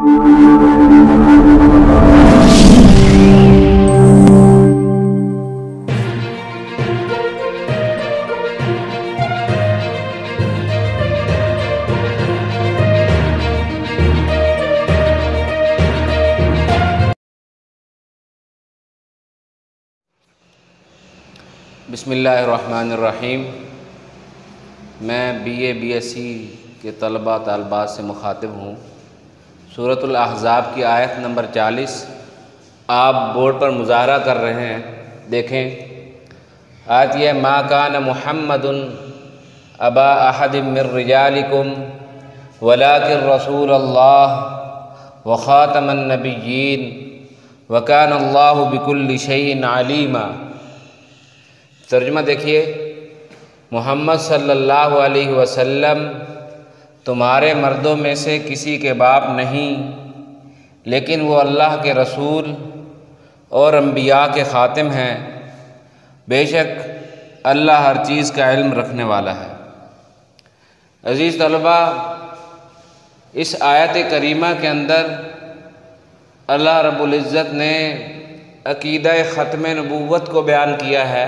بسم اللہ الرحمن الرحیم۔ میں بی ایس سی کے طلباء طالبات سے مخاطب ہوں۔ سورۃ الاحزاب کی آیت نمبر 40 آپ بورڈ پر مظاہرہ کر رہے ہیں، دیکھیں آیت یہ ما کان محمد ابا احد من رجالکم ولکن رسول اللہ وخاتم النبیین وکان اللہ بکل شیء علیما۔ ترجمہ دیکھیے، محمد صلی اللہ علیہ وسلم تمہارے مردوں میں سے کسی کے باپ نہیں، لیکن وہ اللہ کے رسول اور انبیاء کے خاتم ہیں، بے شک اللہ ہر چیز کا علم رکھنے والا ہے۔ عزیز طلبہ، اس آیت کریمہ کے اندر اللہ رب العزت نے عقیدہ ختم نبوت کو بیان کیا ہے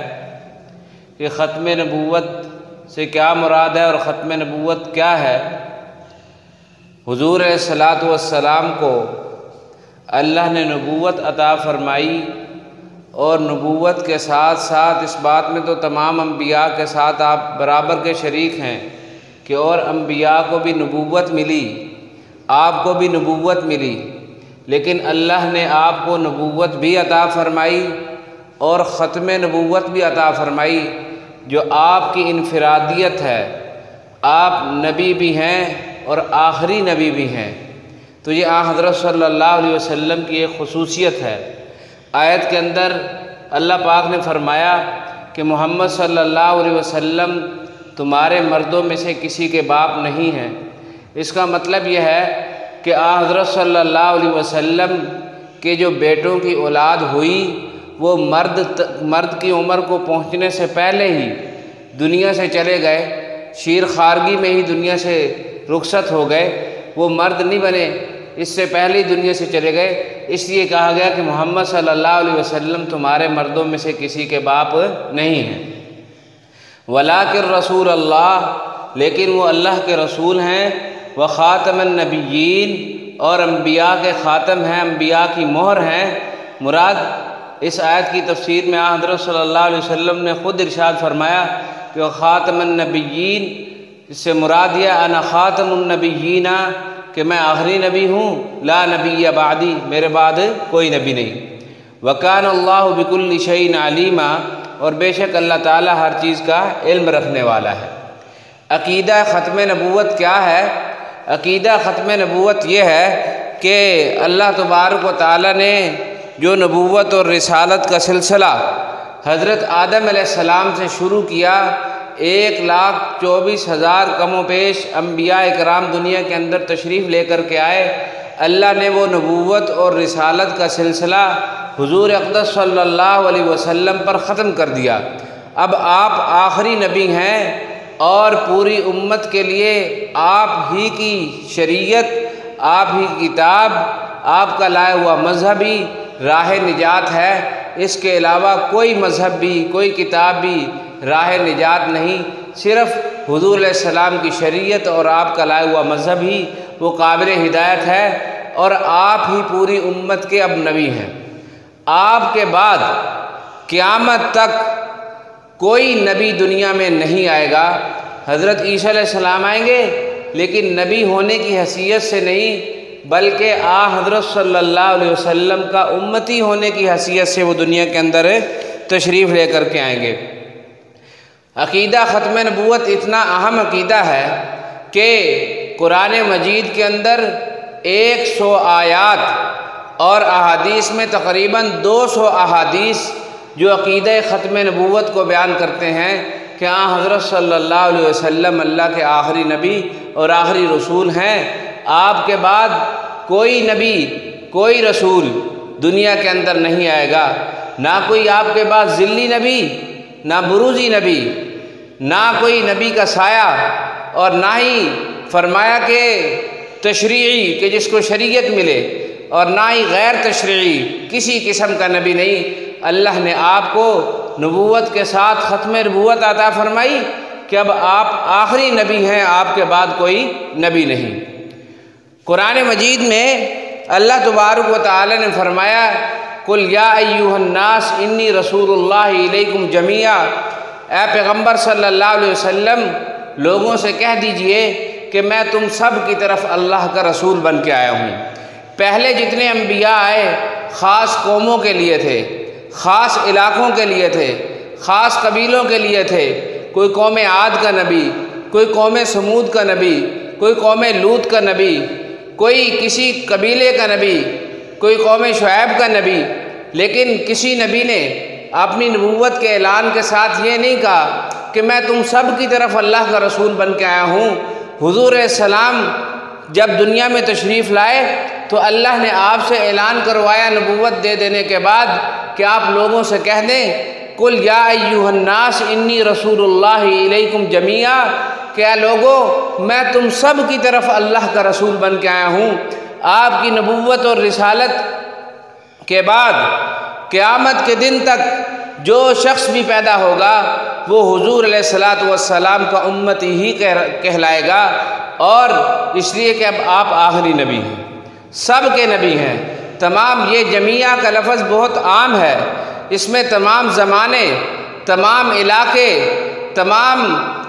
کہ ختم نبوت سے کیا مراد ہے اور ختم نبوت کیا ہے۔ حضور علیہ الصلاۃ والسلام کو اللہ نے نبوت عطا فرمائی، اور نبوت کے ساتھ ساتھ اس بات میں تو تمام انبیاء کے ساتھ آپ برابر کے شریک ہیں کہ اور انبیاء کو بھی نبوت ملی، آپ کو بھی نبوت ملی، لیکن اللہ نے آپ کو نبوت بھی عطا فرمائی اور ختم نبوت بھی عطا فرمائی، جو آپ کی انفرادیت ہے۔ آپ نبی بھی ہیں اور آخری نبی بھی ہیں، تو یہ حضرت صلی اللہ علیہ وسلم کی ایک خصوصیت ہے۔ آیت کے اندر اللہ پاک نے فرمایا کہ محمد صلی اللہ علیہ وسلم تمہارے مردوں میں سے کسی کے باپ نہیں ہیں۔ اس کا مطلب یہ ہے کہ حضرت صلی اللہ علیہ وسلم کے جو بیٹوں کی اولاد ہوئی وہ مرد کی عمر کو پہنچنے سے پہلے ہی دنیا سے چلے گئے، شیر خارگی میں ہی دنیا سے رخصت ہو گئے، وہ مرد نہیں بنے، اس سے پہلے ہی دنیا سے چلے گئے۔ اس لیے کہا گیا کہ محمد صلی اللہ علیہ وسلم تمہارے مردوں میں سے کسی کے باپ نہیں ہیں۔ ولیکن رسول اللہ، لیکن وہ اللہ کے رسول ہیں، وخاتم النبیین، اور انبیاء کے خاتم ہیں، انبیاء کی مہر ہیں۔ مراد اس آیت کی تفسیر میں حضرت صلی اللہ علیہ وسلم نے خود ارشاد فرمایا کہ وہ خاتم النبیین، اس سے مراد یہ انا خاتم النبیین کہ میں آخری نبی ہوں، لا نبی بعدی، میرے بعد کوئی نبی نہیں۔ وکان اللہ بکل شیء علیما، اور بے شک اللہ تعالیٰ ہر چیز کا علم رکھنے والا ہے۔ عقیدہ ختم نبوت کیا ہے؟ عقیدہ ختم نبوت یہ ہے کہ اللہ تبارک و تعالیٰ نے جو نبوت اور رسالت کا سلسلہ حضرت آدم علیہ السلام سے شروع کیا، 1,24,000 کم و بیش انبیاء اکرام دنیا کے اندر تشریف لے کر کے آئے۔ اللہ نے وہ نبوت اور رسالت کا سلسلہ حضور اقدس صلی اللہ علیہ وسلم پر ختم کر دیا۔ اب آپ آخری نبی ہیں اور پوری امت کے لیے آپ ہی کی شریعت، آپ ہی کی کتاب، آپ کا لایا ہوا مذہب ہی راہ نجات ہے۔ اس کے علاوہ کوئی مذہب بھی، کوئی کتاب بھی راہ نجات نہیں، صرف حضور علیہ السلام کی شریعت اور آپ کا لایا ہوا مذہب ہی وہ قابل ہدایت ہے، اور آپ ہی پوری امت کے اب نبی ہیں۔ آپ کے بعد قیامت تک کوئی نبی دنیا میں نہیں آئے گا۔ حضرت عیسیٰ علیہ السلام آئیں گے، لیکن نبی ہونے کی حیثیت سے نہیں، بلکہ حضرت صلی اللہ علیہ وسلم کا امتی ہونے کی حیثیت سے وہ دنیا کے اندر تشریف لے کر کے آئیں گے۔ عقیدہ ختم نبوت اتنا اہم عقیدہ ہے کہ قرآن مجید کے اندر 100 آیات اور احادیث میں تقریباً 200 احادیث جو عقیدہ ختم نبوت کو بیان کرتے ہیں کہ حضرت صلی اللہ علیہ وسلم اللہ کے آخری نبی اور آخری رسول ہیں۔ آپ کے بعد کوئی نبی، کوئی رسول دنیا کے اندر نہیں آئے گا، نہ کوئی آپ کے بعد ذلی نبی، نہ بروزی نبی، نہ کوئی نبی کا سایہ، اور نہ ہی فرمایا کہ تشریعی کہ جس کو شریعت ملے، اور نہ ہی غیر تشریعی کسی قسم کا نبی نہیں۔ اللہ نے آپ کو نبوت کے ساتھ ختم نبوت عطا فرمائی کہ اب آپ آخری نبی ہیں، آپ کے بعد کوئی نبی نہیں۔ قرآن مجید میں اللہ تبارک و تعالی نے فرمایا قل یا ایھا الناس انی رسول اللہ الیکم جمیعا، اے پیغمبر صلی اللہ علیہ وسلم لوگوں سے کہہ دیجئے کہ میں تم سب کی طرف اللہ کا رسول بن کے آیا ہوں۔ پہلے جتنے انبیاء آئے خاص قوموں کے لیے تھے، خاص علاقوں کے لیے تھے، خاص قبیلوں کے لیے تھے۔ کوئی قوم عاد کا نبی، کوئی قوم سمود کا نبی، کوئی قوم لوط کا نبی، کوئی کسی قبیلے کا نبی، کوئی قوم شعیب کا نبی۔ لیکن کسی نبی نے اپنی نبوت کے اعلان کے ساتھ یہ نہیں کہا کہ میں تم سب کی طرف اللہ کا رسول بن کے آیا ہوں۔ حضور علیہ السلام جب دنیا میں تشریف لائے تو اللہ نے آپ سے اعلان کروایا نبوت دے دینے کے بعد کہ آپ لوگوں سے کہہ دیں قل یا ایھا الناس انی رسول اللہ الیکم جمیعا، کہ اے لوگو میں تم سب کی طرف اللہ کا رسول بن کے آیا ہوں۔ آپ کی نبوت اور رسالت کے بعد قیامت کے دن تک جو شخص بھی پیدا ہوگا وہ حضور علیہ السلام کا امتی ہی کہلائے گا، اور اس لیے کہ اب آپ آخری نبی ہیں، سب کے نبی ہیں۔ تمام یہ جمیعہ کا لفظ بہت عام ہے، اس میں تمام زمانے، تمام علاقے، تمام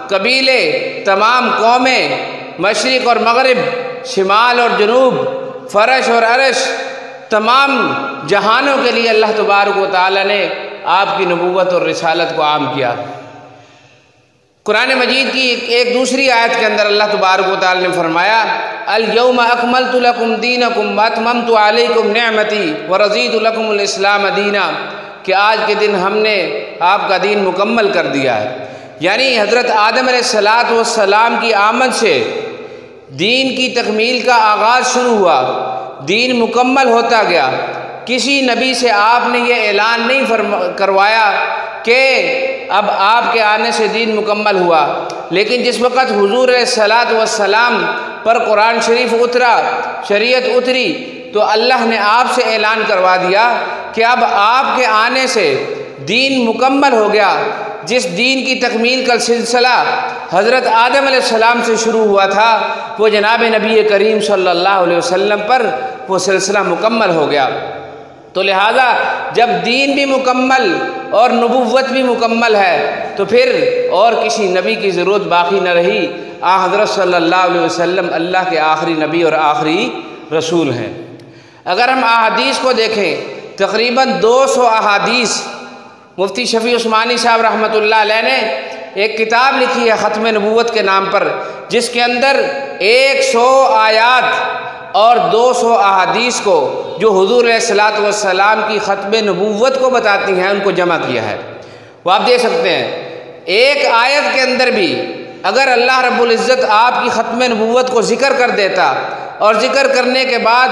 قبیلے، تمام قومیں، مشرق اور مغرب، شمال اور جنوب، فرش اور عرش، تمام جہانوں کے لیے اللہ تبارک و تعالی نے آپ کی نبوت اور رسالت کو عام کیا۔ قرآن مجید کی ایک دوسری آیت کے اندر اللہ تبارک و تعالی نے فرمایا الیوم اکملت لکم دینکم واتممت علیکم نعمتی ورضیت لکم الاسلام دینا، کہ آج کے دن ہم نے آپ کا دین مکمل کر دیا ہے۔ یعنی حضرت آدم علیہ السلام کی آمد سے دین کی تکمیل کا آغاز شروع ہوا، دین مکمل ہوتا گیا۔ کسی نبی سے آپ نے یہ اعلان نہیں کروایا کہ اب آپ کے آنے سے دین مکمل ہوا، لیکن جس وقت حضور علیہ السلام پر قرآن شریف اترا، شریعت اتری، تو اللہ نے آپ سے اعلان کروا دیا کہ اب آپ کے آنے سے دین مکمل ہو گیا۔ جس دین کی تکمیل کا سلسلہ حضرت آدم علیہ السلام سے شروع ہوا تھا وہ جناب نبی کریم صلی اللہ علیہ وسلم پر وہ سلسلہ مکمل ہو گیا۔ تو لہٰذا جب دین بھی مکمل اور نبوت بھی مکمل ہے تو پھر اور کسی نبی کی ضرورت باقی نہ رہی۔ حضرت صلی اللہ علیہ وسلم اللہ کے آخری نبی اور آخری رسول ہیں۔ اگر ہم احادیث کو دیکھیں تقریباً 200 احادیث، مفتی شفیع عثمانی صاحب رحمۃ اللہ علیہ نے ایک کتاب لکھی ہے ختم نبوت کے نام پر، جس کے اندر 100 آیات اور 200 احادیث کو جو حضور علیہ السلام کی ختم نبوت کو بتاتی ہیں ان کو جمع کیا ہے۔ وہ آپ دیکھ سکتے ہیں ایک آیت کے اندر بھی اگر اللہ رب العزت آپ کی ختم نبوت کو ذکر کر دیتا اور ذکر کرنے کے بعد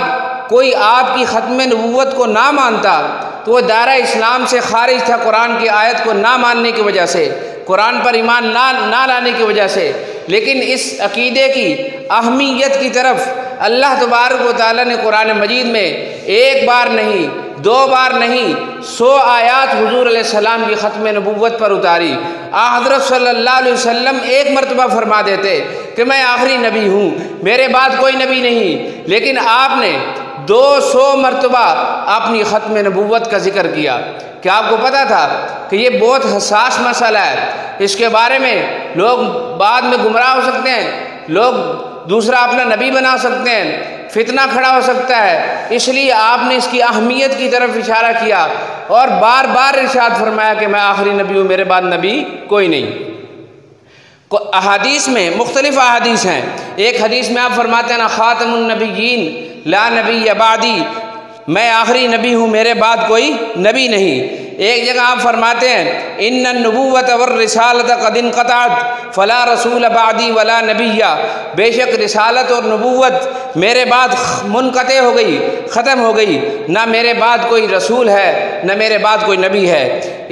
کوئی آپ کی ختم نبوت کو نہ مانتا تو وہ دائرہ اسلام سے خارج تھا، قرآن کی آیت کو نہ ماننے کی وجہ سے، قرآن پر ایمان نہ لانے کی وجہ سے۔ لیکن اس عقیدے کی اہمیت کی طرف اللہ تبارک و تعالیٰ نے قرآن مجید میں ایک بار نہیں، 2 بار نہیں، 100 آیات حضور علیہ السلام کی ختم نبوت پر اتاری۔ حضرت صلی اللہ علیہ وسلم ایک مرتبہ فرما دیتے کہ میں آخری نبی ہوں، میرے بعد کوئی نبی نہیں، لیکن آپ نے 200 مرتبہ اپنی ختم نبوت کا ذکر کیا۔ کیا آپ کو پتا تھا کہ یہ بہت حساس مسئلہ ہے، اس کے بارے میں لوگ بعد میں گمراہ ہو سکتے ہیں، لوگ دوسرا اپنا نبی بنا سکتے ہیں، فتنہ کھڑا ہو سکتا ہے، اس لیے آپ نے اس کی اہمیت کی طرف اشارہ کیا اور بار بار ارشاد فرمایا کہ میں آخری نبی ہوں، میرے بعد نبی کوئی نہیں۔ احادیث میں مختلف احادیث ہیں۔ ایک حدیث میں آپ فرماتے ہیں نا خاتم النبیین لا نبی بعدی، میں آخری نبی ہوں، میرے بعد کوئی نبی نہیں۔ ایک جگہ آپ فرماتے ہیں ان النبوۃ والرسالۃ قد انقطعت فلا رسول بعدی ولا نبی، بے شک رسالت اور نبوت میرے بعد منقطع ہو گئی، ختم ہو گئی، نہ میرے بعد کوئی رسول ہے نہ میرے بعد کوئی نبی ہے۔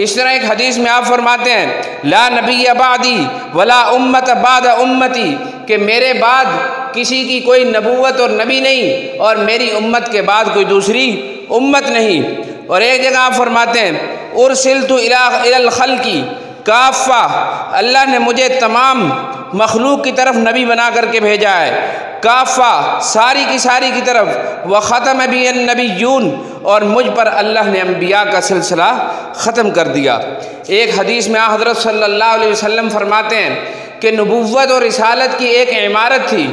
اس طرح ایک حدیث میں آپ فرماتے ہیں لا نبی بعدی ولا امت بعد امتی، کہ میرے بعد کسی کی کوئی نبوت اور نبی نہیں، اور میری امت کے بعد کوئی دوسری امت نہیں۔ اور ایک جگہ آپ فرماتے ہیں ارسلت الی الخلق کافہ، اللہ نے مجھے تمام مخلوق کی طرف نبی بنا کر کے بھیجا ہے، کافہ ساری کی ساری کی طرف، وختم بی النبیون، اور مجھ پر اللہ نے انبیاء کا سلسلہ ختم کر دیا۔ ایک حدیث میں حضرت صلی اللہ علیہ وسلم فرماتے ہیں کہ نبوت اور رسالت کی ایک عمارت تھی،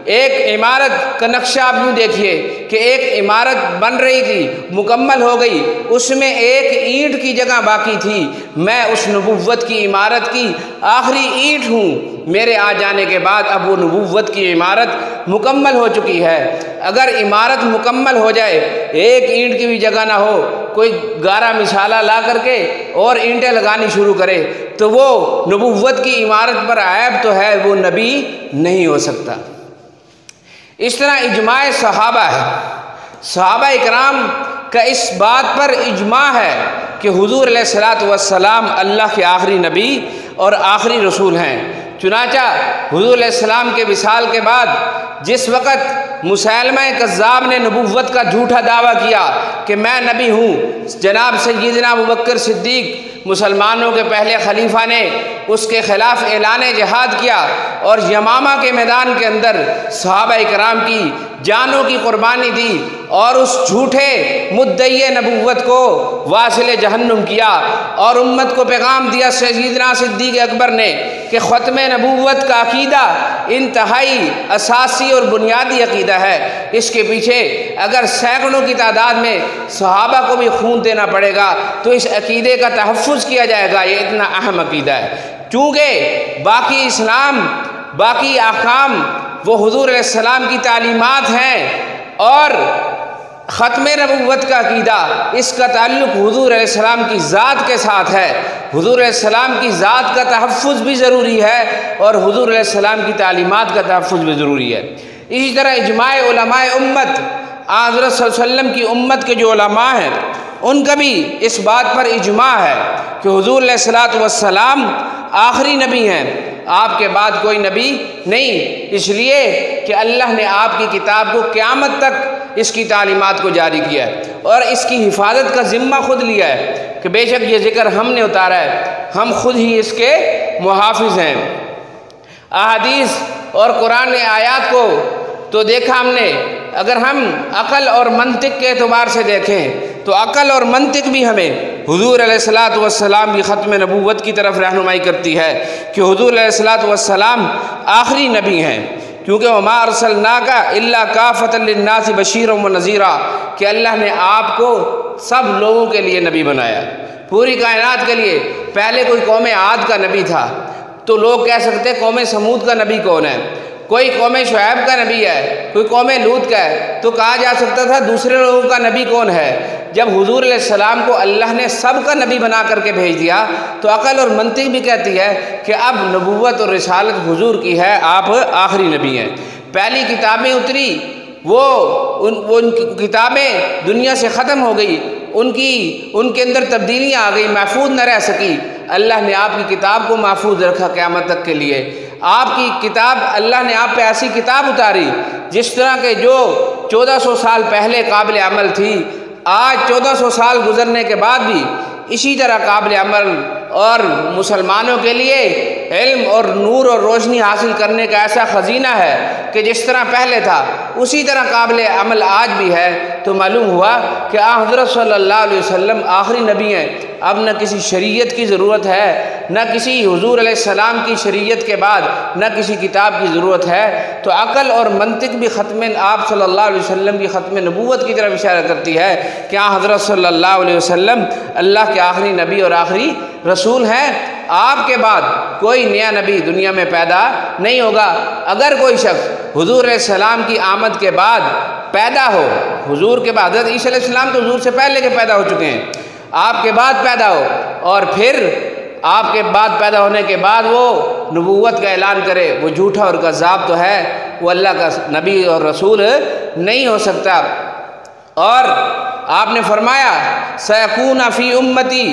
ایک عمارت کا نقشہ آپ یوں دیکھیے کہ ایک عمارت بن رہی تھی، مکمل ہو گئی، اس میں ایک اینٹ کی جگہ باقی تھی، میں اس نبوت کی عمارت کی آخری اینٹ ہوں، میرے آ جانے کے بعد اب وہ نبوت کی عمارت مکمل ہو چکی ہے۔ اگر عمارت مکمل ہو جائے، ایک اینٹ کی بھی جگہ نہ ہو، کوئی گارا مصالہ لا کر کے اور اینٹیں لگانی شروع کرے، تو وہ نبوت کی عمارت پر عیب تو ہے، وہ نبی نہیں ہو سکتا۔ اس طرح اجماع صحابہ ہے، صحابہ اکرام کا اس بات پر اجماع ہے کہ حضور علیہ الصلاۃ والسلام اللہ کے آخری نبی اور آخری رسول ہیں۔ چنانچہ حضور علیہ السلام کے وصال کے بعد جس وقت مسیلمہ کذاب نے نبوت کا جھوٹا دعویٰ کیا کہ میں نبی ہوں، جناب سیدنا ابوبکر صدیق مسلمانوں کے پہلے خلیفہ نے اس کے خلاف اعلان جہاد کیا، اور یمامہ کے میدان کے اندر صحابہ کرام کی جانوں کی قربانی دی، اور اس جھوٹے مدعی نبوت کو واصل جہنم کیا، اور امت کو پیغام دیا سیدنا صدیق اکبر نے کہ ختم نبوت کا عقیدہ انتہائی اساسی اور بنیادی عقیدہ ہے، اس کے پیچھے اگر سینکڑوں کی تعداد میں صحابہ کو بھی خون دینا پڑے گا تو اس عقیدے کا تحفظ کیا جائے گا، یہ اتنا اہم عقیدہ ہے۔ چونکہ باقی اسلام، باقی احکام وہ حضور علیہ السلام کی تعلیمات ہیں، اور ختم نبوت کا عقیدہ اس کا تعلق حضور علیہ السلام کی ذات کے ساتھ ہے، حضور علیہ السلام کی ذات کا تحفظ بھی ضروری ہے، اور حضور علیہ السلام کی تعلیمات کا تحفظ بھی ضروری ہے۔ اسی طرح اجماع علماء امت، حضرت صلی اللہ علیہ وسلم کی امت کے جو علماء ہیں ان کا بھی اس بات پر اجماع ہے کہ حضور علیہ الصلاۃ والسلام آخری نبی ہیں، آپ کے بعد کوئی نبی نہیں، اس لیے کہ اللہ نے آپ کی کتاب کو قیامت تک اس کی تعلیمات کو جاری کیا ہے، اور اس کی حفاظت کا ذمہ خود لیا ہے کہ بے شک یہ ذکر ہم نے اتارا ہے، ہم خود ہی اس کے محافظ ہیں۔ احادیث اور قرآن آیات کو تو دیکھا ہم نے، اگر ہم عقل اور منطق کے اعتبار سے دیکھیں تو عقل اور منطق بھی ہمیں حضور علیہ الصلاۃ والسلام کی ختم نبوت کی طرف رہنمائی کرتی ہے کہ حضور علیہ الصلاۃ والسلام آخری نبی ہیں، کیونکہ وما ارسلناک الا کافۃ للناس بشیرا ونذیرا، کہ اللہ نے آپ کو سب لوگوں کے لیے نبی بنایا، پوری کائنات کے لیے۔ پہلے کوئی قوم عاد کا نبی تھا تو لوگ کہہ سکتے قوم سمود کا نبی کون ہے، کوئی قوم شعیب کا نبی ہے، کوئی قوم لوط کا ہے، تو کہا جا سکتا تھا دوسرے لوگوں کا نبی کون ہے۔ جب حضور علیہ السلام کو اللہ نے سب کا نبی بنا کر کے بھیج دیا تو عقل اور منطق بھی کہتی ہے کہ اب نبوت اور رسالت حضور کی ہے، آپ آخری نبی ہیں۔ پہلی کتابیں اتری، ان کی کتابیں دنیا سے ختم ہو گئی، ان کے اندر تبدیلیاں آ گئی، محفوظ نہ رہ سکی، اللہ نے آپ کی کتاب کو محفوظ رکھا قیامت تک کے لیے۔ آپ کی کتاب، اللہ نے آپ پہ ایسی کتاب اتاری جس طرح کے جو 1400 سال پہلے قابل عمل تھی، آج 1400 سال گزرنے کے بعد بھی اسی طرح قابل عمل، اور مسلمانوں کے لیے علم اور نور اور روشنی حاصل کرنے کا ایسا خزینہ ہے کہ جس طرح پہلے تھا اسی طرح قابل عمل آج بھی ہے۔ تو معلوم ہوا کہ حضرت صلی اللہ علیہ وسلم آخری نبی ہیں، اب نہ کسی شریعت کی ضرورت ہے، نہ کسی حضور علیہ السلام کی شریعت کے بعد نہ کسی کتاب کی ضرورت ہے۔ تو عقل اور منطق بھی آپ صلی اللہ علیہ وسلم کی ختم نبوت کی طرف اشارہ کرتی ہے کہ حضرت صلی اللہ علیہ وسلم اللہ کے آخری نبی اور آخری رسول ہیں، آپ کے بعد کوئی نیا نبی دنیا میں پیدا نہیں ہوگا۔ اگر کوئی شخص حضور علیہ السلام کی آمد کے بعد پیدا ہو، حضور کے بعد، حضرت عیسیٰ علیہ السلام تو حضور سے پہلے کے پیدا ہو چکے ہیں، آپ کے بعد پیدا ہو، اور پھر آپ کے بعد پیدا ہونے کے بعد وہ نبوت کا اعلان کرے، وہ جھوٹا اور کذاب تو ہے، وہ اللہ کا نبی اور رسول نہیں ہو سکتا۔ اور آپ نے فرمایا سیکون فی امتی،